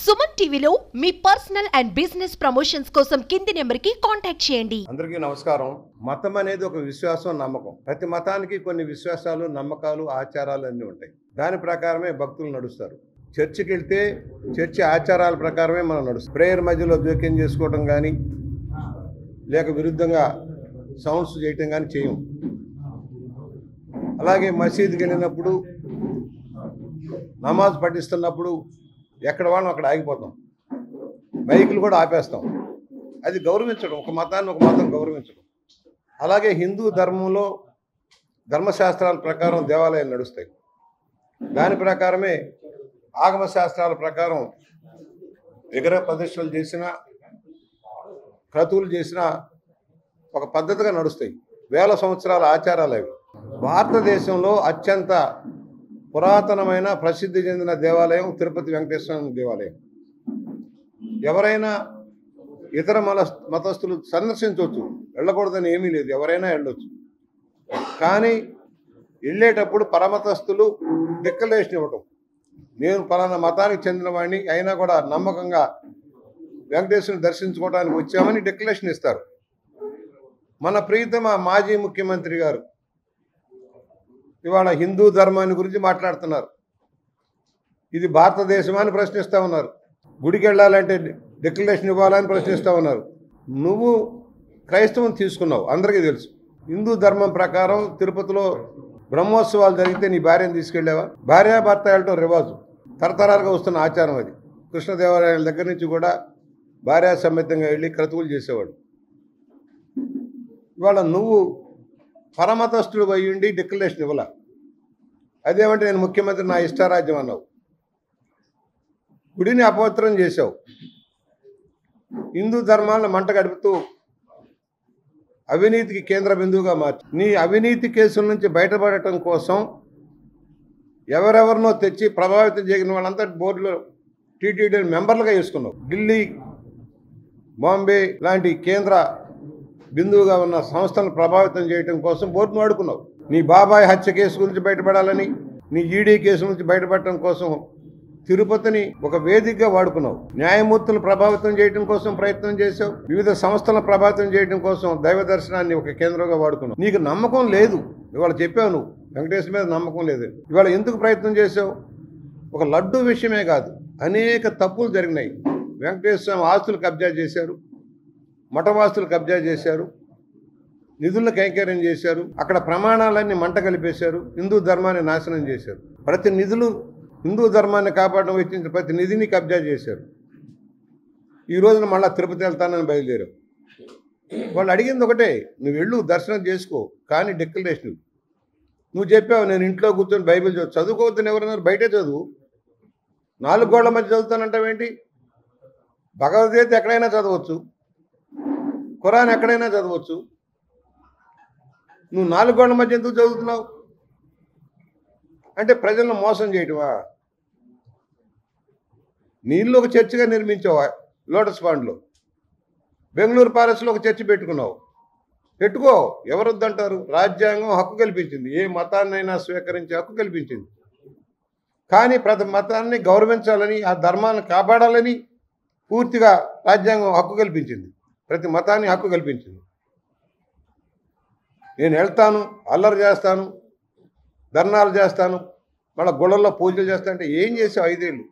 సుమన్ టీవీలో మీ personal and business promotions కోసం కింది నెంబర్కి కాంటాక్ట్ చేయండి. అందరికీ నమస్కారం. మతం అనేది ఒక విశ్వాసం, నమ్మకం. ప్రతి మతానికి కొన్ని విశ్వాసాలు, నమ్మకాలు, ఆచారాలు అన్నీ ఉంటాయి. దాని ప్రకారమే భక్తులు నడుస్తారు. చర్చికి వెళ్తే చర్చి ఆచారాల ప్రకారమే మనం నడుస్తాం. ప్రేయర్ మధ్యలో జోక్యం చేసుకోవడం కానీ లేక విరుద్ధంగా సౌండ్స్ చేయటం కానీ చేయం. అలాగే మసీదుకి వెళ్ళినప్పుడు నమాజ్ పఠిస్తున్నప్పుడు ఎక్కడ వాళ్ళం అక్కడ ఆగిపోతాం. మైకులు కూడా ఆపేస్తాం. అది గౌరవించడం, ఒక మతాన్ని ఒక మతం గౌరవించడం. అలాగే హిందూ ధర్మంలో ధర్మశాస్త్రాల ప్రకారం దేవాలయాలు నడుస్తాయి. దాని ప్రకారమే ఆగమ శాస్త్రాల ప్రకారం విగ్రహ ప్రతిష్టలు చేసిన, క్రతువులు చేసిన ఒక పద్ధతిగా నడుస్తాయి. వేల సంవత్సరాల ఆచారాలు అవి. భారతదేశంలో అత్యంత పురాతనమైన ప్రసిద్ధి చెందిన దేవాలయం తిరుపతి వెంకటేశ్వర దేవాలయం. ఎవరైనా ఇతర మతస్థులు సందర్శించవచ్చు, వెళ్ళకూడదని ఏమీ లేదు, ఎవరైనా వెళ్ళొచ్చు. కానీ వెళ్ళేటప్పుడు పరమతస్థులు డిక్లరేషన్ ఇవ్వటం, నేను పలానా మతానికి చెందిన వాడిని అయినా కూడా నమ్మకంగా వెంకటేశ్వరుని దర్శించుకోవడానికి వచ్చామని డిక్లరేషన్ ఇస్తారు. మన ప్రీతమ మాజీ ముఖ్యమంత్రి గారు ఇవాళ హిందూ ధర్మాన్ని గురించి మాట్లాడుతున్నారు. ఇది భారతదేశమని ప్రశ్నిస్తూ ఉన్నారు. గుడికి వెళ్ళాలంటే డిక్లరేషన్ ఇవ్వాలని ప్రశ్నిస్తూ ఉన్నారు. నువ్వు క్రైస్తవం తీసుకున్నావు, అందరికీ తెలుసు. హిందూ ధర్మం ప్రకారం తిరుపతిలో బ్రహ్మోత్సవాలు జరిగితే నీ భార్యను తీసుకెళ్ళావా? భార్యాభర్త వెళ్ళటం రివాజు, తరతరాలుగా వస్తున్న ఆచారం అది. కృష్ణదేవరాయల దగ్గర నుంచి కూడా భార్యా సమేతంగా వెళ్ళి క్రతువులు చేసేవాడు. ఇవాళ నువ్వు పరమతస్థుడు అయ్యుండి డిక్లరేషన్ ఇవ్వాల. అదేమంటే నేను ముఖ్యమంత్రి, నా ఇష్టారాజ్యం అన్నావు. గుడిని అపవిత్రం చేశావు. హిందూ ధర్మాలను మంట గడుపుతూ అవినీతికి కేంద్ర బిందువుగా మార్చి నీ అవినీతి కేసుల నుంచి బయటపడటం కోసం ఎవరెవరినో తెచ్చి ప్రభావితం చేయని వాళ్ళంతా బోర్డులో టీటీడీ మెంబర్లుగా వేసుకున్నావు. ఢిల్లీ, బాంబే లాంటి కేంద్ర బిందువుగా ఉన్న సంస్థలను ప్రభావితం చేయడం కోసం బోర్డును వాడుకున్నావు. నీ బాబాయ్ హత్య కేసు గురించి బయటపడాలని, నీ ఈడీ కేసు నుంచి బయటపడటం కోసం తిరుపతిని ఒక వేదికగా వాడుకున్నావు. న్యాయమూర్తులను ప్రభావితం చేయడం కోసం ప్రయత్నం చేశావు. వివిధ సంస్థలను ప్రభావితం చేయడం కోసం దైవ దర్శనాన్ని ఒక కేంద్రంగా వాడుకున్నావు. నీకు నమ్మకం లేదు, ఇవాళ చెప్పావు నువ్వు వెంకటేశ్వర మీద నమ్మకం లేదు. ఇవాళ ఎందుకు ప్రయత్నం చేశావు? ఒక లడ్డు విషయమే కాదు, అనేక తప్పులు జరిగినాయి. వెంకటేశ్వర ఆస్తులు కబ్జా చేశారు, మఠవాస్తులు కబ్జా చేశారు, నిధులను కైంకర్యం చేశారు, అక్కడ ప్రమాణాలన్నీ మంట కలిపేశారు, హిందూ ధర్మాన్ని నాశనం చేశారు. ప్రతి నిధులు హిందూ ధర్మాన్ని కాపాడడం వచ్చిన ప్రతి నిధిని కబ్జా చేశారు. ఈ రోజున మళ్ళీ తిరుపతి వెళ్తానని బయలుదేరావు. వాళ్ళు అడిగింది ఒకటే, నువ్వు వెళ్ళు దర్శనం చేసుకో, కానీ డిక్లరేషన్ నువ్వు చెప్పావు నేను ఇంట్లో కూర్చొని బైబిల్ చదువుకోవద్దని ఎవరన్నారు? బయటే చదువు. 4 గోళ్ల మధ్య చదువుతానంటావేంటి? భగవద్గీత ఎక్కడైనా చదవచ్చు, ఖురాన్ ఎక్కడైనా చదవచ్చు. నువ్వు 4 గోళ్ల మధ్య ఎందుకు చదువుతున్నావు? అంటే ప్రజలను మోసం చేయటమా? నీళ్ళు ఒక చర్చిగా నిర్మించావు లోటస్ పాండ్లో. బెంగళూరు ప్యాలెస్లో ఒక చర్చి పెట్టుకున్నావు. పెట్టుకో, ఎవరు వద్దంటారు? రాజ్యాంగం హక్కు కల్పించింది, ఏ మతాన్నైనా స్వీకరించే హక్కు కల్పించింది. కానీ ప్రతి మతాన్ని గౌరవించాలని, ఆ ధర్మాన్ని కాపాడాలని పూర్తిగా రాజ్యాంగం హక్కు కల్పించింది. ప్రతి మతాన్ని హక్కు కల్పించింది. నేను వెళ్తాను, అల్లరి చేస్తాను, ధర్నాలు చేస్తాను, మళ్ళీ గుళ్ళల్లో పూజలు చేస్తా అంటే ఏం చేసావు? 5 ఏళ్ళు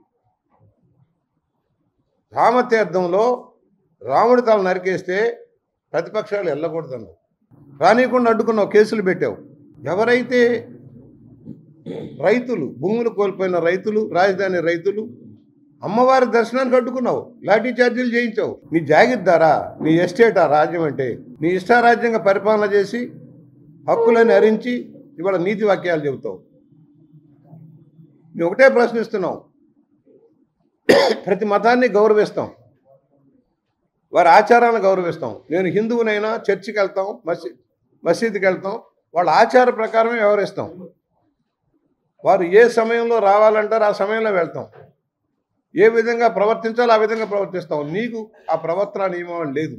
రామతీర్థంలో రాముడి తల నరికేస్తే ప్రతిపక్షాలు వెళ్ళకూడదన్నావు, రానియకుండా అడ్డుకున్నావు, కేసులు పెట్టావు. ఎవరైతే రైతులు, భూములు కోల్పోయిన రైతులు, రాజధాని రైతులు, అమ్మవారి దర్శనానికి అడ్డుకున్నావు, లాఠీ ఛార్జీలు చేయించావు. నీ జాగిద్దారా, నీ ఎస్టేటా రాజ్యం అంటే? నీ ఇష్టారాజ్యంగా పరిపాలన చేసి హక్కులని హరించి ఇవాళ నీతి వాక్యాలు చెబుతావు. మేము ఒకటే ప్రశ్నిస్తున్నాం, ప్రతి మతాన్ని గౌరవిస్తాం, వారి ఆచారాలను గౌరవిస్తాం. నేను హిందువునైనా చర్చికి వెళ్తాం, మసీదుకి వెళ్తాం, వాళ్ళ ఆచార ప్రకారమే వ్యవహరిస్తాం. వారు ఏ సమయంలో రావాలంటారో ఆ సమయంలో వెళ్తాం. ఏ విధంగా ప్రవర్తించాలో ఆ విధంగా ప్రవర్తిస్తాం. నీకు ఆ ప్రవర్తన నియమం లేదు.